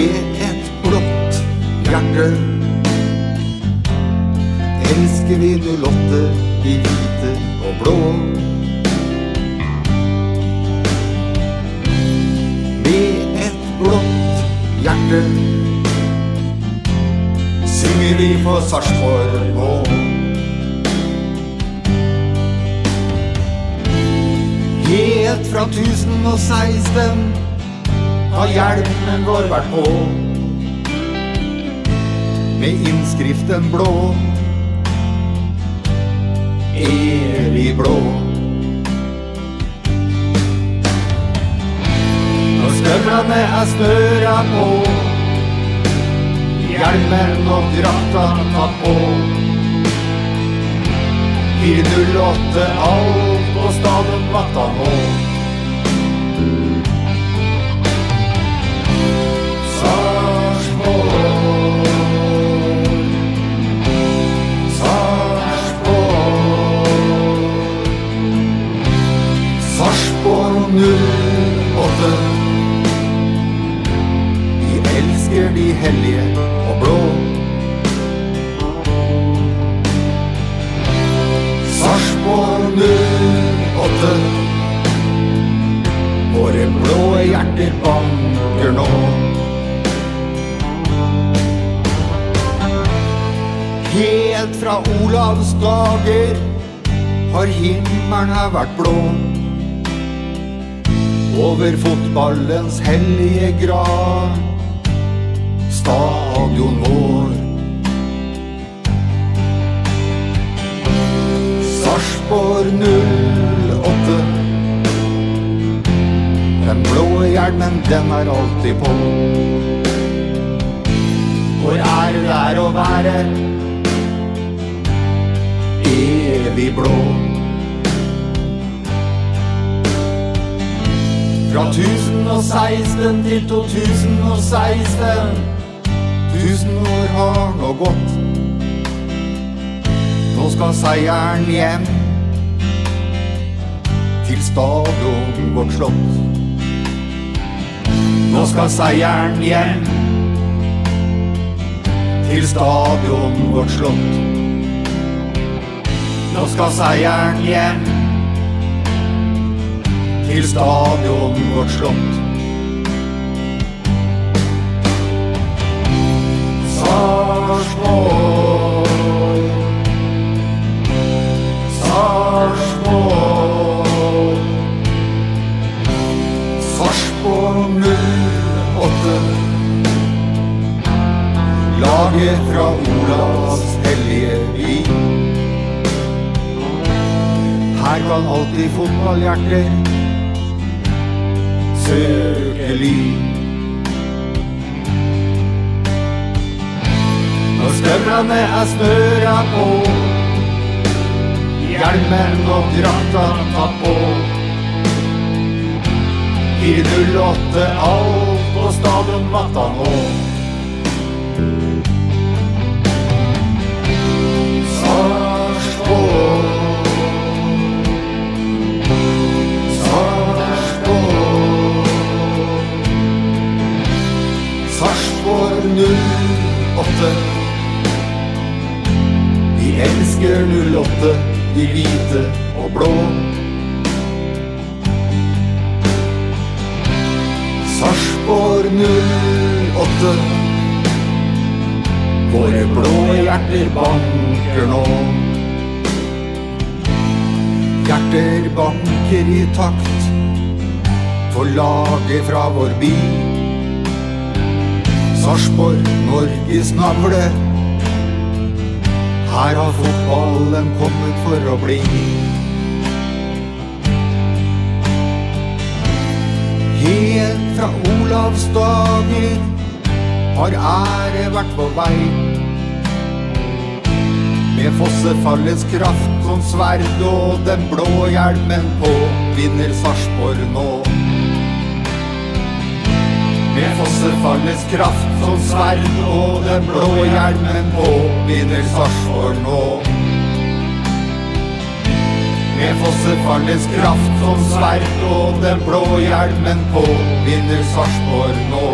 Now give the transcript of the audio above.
Med et blått hjerte elsker vi 08, de hvite og blå. Med et blått hjerte synger vi for Sarpsborg nå. Helt fra 1016 har hjelmen vår vært på, med innskriften blå, evig blå. Når støvlene er snøra på, hjelmen og drakta tatt på, 408 alt på staden vakta nå. Sarpsborg 08, vi elsker de hellige og blå. Sarpsborg 08, våre blå hjerter banker nå. Helt fra Olavs dager har himmelen her vært blå, over fotballens hellige grav, stadion vår. Sarpsborg 08, den blå hjelmen den er alltid på. Hvor er det der å være evig blå? Fra 1016 til 2016, 1000 år har nå gått. Nå skal seieren hjem til stadion vårt slott. Nå skal seieren hjem til stadion vårt slott. Nå skal seieren hjem til stadion vårt slott. Sarpsborg, Sarpsborg, Sarpsborg 08, laget fra Olavs hellige vin. Her kan alltid fotballhjerter søke ly. Når støvlene er snøra på, hjelmen og drakta tatt på, 408 alt på stadion vakta nå. Sarpsborg, Sarpsborg 08, vi elsker 08, de hvite og blå. Sarpsborg 08, våre blå hjerter banker nå. Hjerter banker i takt for laget fra vår by. Sarpsborg, Norges navle, her har fotballen kommet for å bli. Helt fra Olavs dager har ære vært på vei, med fossefallets kraft som sverd og den blå hjelmen på, vinner Sarpsborg nå. Med fossefallets kraft som sverd og den blå hjelmen på, vinner Sarpsborg nå. Med fossefallets kraft som sverd og den blå hjelmen på, vinner Sarpsborg nå.